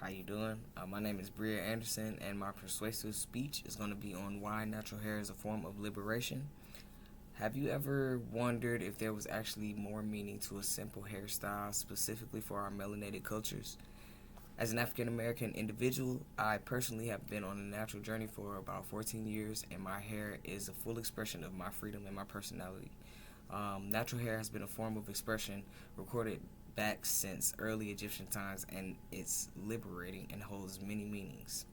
How you doing? My name is Bria Anderson, and my persuasive speech is going to be on why natural hair is a form of liberation. Have you ever wondered if there was actually more meaning to a simple hairstyle, specifically for our melanated cultures? As an African American individual, I personally have been on a natural journey for about 14 years, and my hair is a full expression of my freedom and my personality. Natural hair has been a form of expression recorded back since early Egyptian times, and it's liberating and holds many meanings.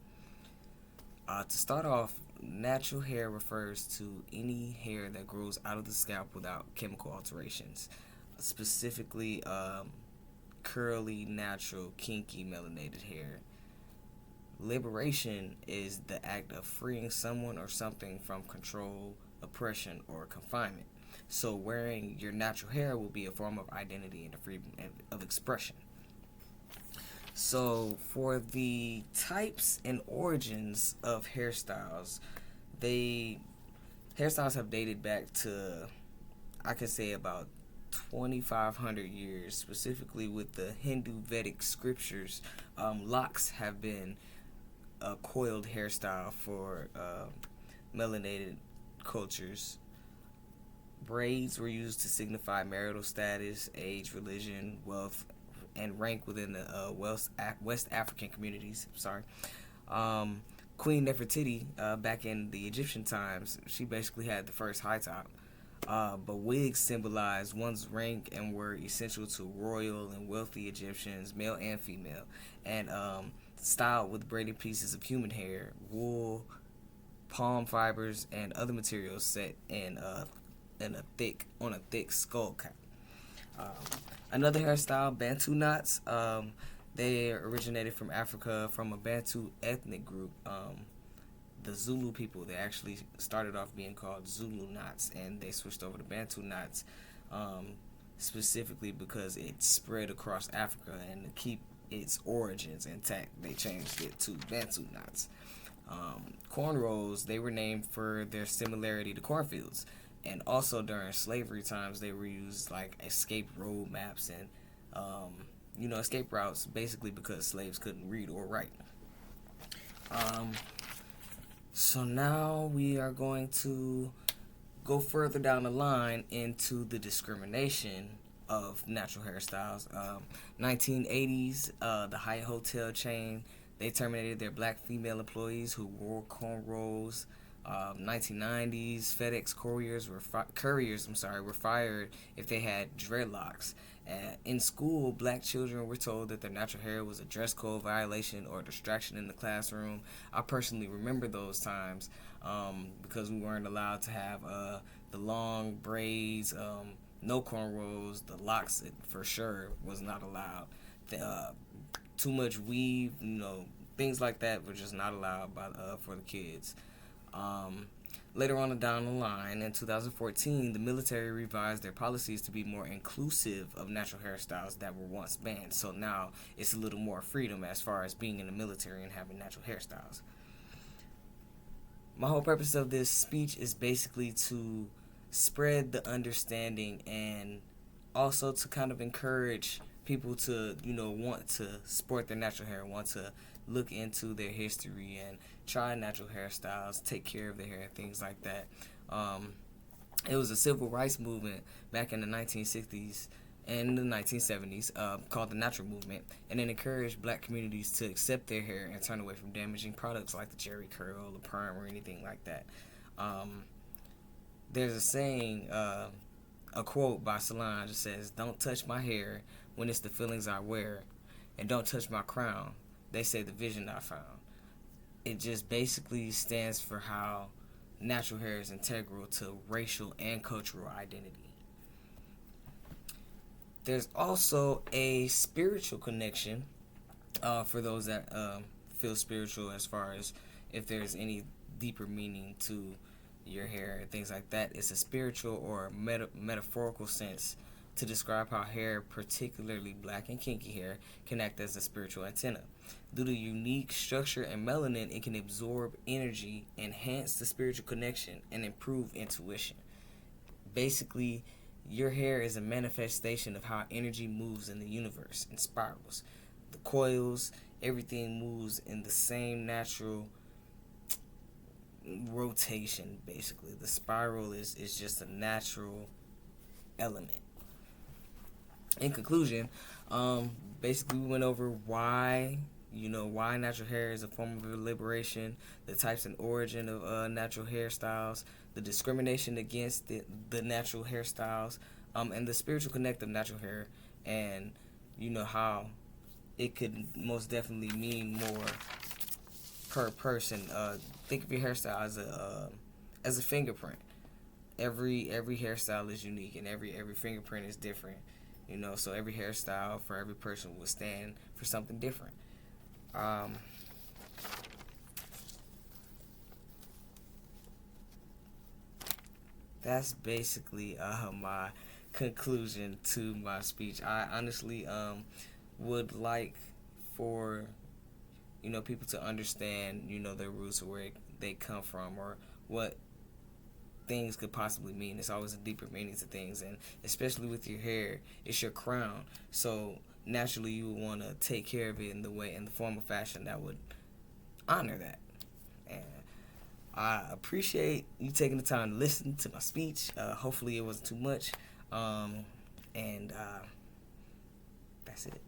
To start off, natural hair refers to any hair that grows out of the scalp without chemical alterations, specifically curly, natural, kinky, melanated hair. Liberation is the act of freeing someone or something from control, oppression, or confinement. So, wearing your natural hair will be a form of identity and a freedom of expression. So, for the types and origins of they hairstyles have dated back to, I could say, about 2,500 years, specifically with the Hindu Vedic scriptures. Locks have been a coiled hairstyle for melanated cultures. Braids were used to signify marital status, age, religion, wealth, and rank within the West African communities. Queen Nefertiti, back in the Egyptian times, she basically had the first high top. But wigs symbolized one's rank and were essential to royal and wealthy Egyptians, male and female, and styled with braided pieces of human hair, wool, palm fibers, and other materials set in a thick skull cap. Um, Another hairstyle, Bantu knots. They originated from Africa from a Bantu ethnic group. The Zulu people, they actually started off being called Zulu knots, and they switched over to Bantu knots, specifically because it spread across Africa, and to keep its origins intact, they changed it to Bantu knots. Cornrows, they were named for their similarity to cornfields, and also during slavery times, they were used like escape road maps and escape routes, basically because slaves couldn't read or write. So now we are going to go further down the line into the discrimination of natural hairstyles. 1980s, the Hyatt Hotel chain, they terminated their black female employees who wore cornrows. 1990s, FedEx couriers were fired if they had dreadlocks. In school, black children were told that their natural hair was a dress code violation or a distraction in the classroom. I personally remember those times because we weren't allowed to have the long braids, no cornrows, the locks for sure was not allowed. Too much weave, things like that were just not allowed for the kids. Later on down the line, in 2014, the military revised their policies to be more inclusive of natural hairstyles that were once banned. So now it's a little more freedom as far as being in the military and having natural hairstyles. My whole purpose of this speech is basically to spread the understanding and also to kind of encourage people to, want to sport their natural hair, want to look into their history and try natural hairstyles, take care of their hair, things like that. It was a civil rights movement back in the 1960s and the 1970s called the Natural Movement, and it encouraged black communities to accept their hair and turn away from damaging products like the Jerry curl, the perm, or anything like that. There's a saying, a quote by Solange that says, "Don't touch my hair when it's the feelings I wear, and don't touch my crown. They say the vision I found." It just basically stands for how natural hair is integral to racial and cultural identity. There's also a spiritual connection for those that feel spiritual, as far as if there's any deeper meaning to your hair and things like that. It's a spiritual or metaphorical sense to describe how hair, particularly black and kinky hair, can act as a spiritual antenna. Due to unique structure and melanin, it can absorb energy, enhance the spiritual connection, and improve intuition. Basically, your hair is a manifestation of how energy moves in the universe in spirals. The coils, everything moves in the same natural rotation. Basically, the spiral is just a natural element. In conclusion, basically we went over why natural hair is a form of liberation, the types and origin of natural hairstyles, the discrimination against the natural hairstyles, and the spiritual connect of natural hair, and how it could most definitely mean more per person. Think of your hairstyle as a fingerprint. Every hairstyle is unique, and every fingerprint is different. So every hairstyle for every person will stand for something different. That's basically my conclusion to my speech. I honestly would like for people to understand their roots or where they come from or what things could possibly mean. It's always a deeper meaning to things, and especially with your hair, it's your crown. So naturally, you would want to take care of it in the form of fashion that would honor that. And I appreciate you taking the time to listen to my speech. Hopefully, it wasn't too much. And that's it.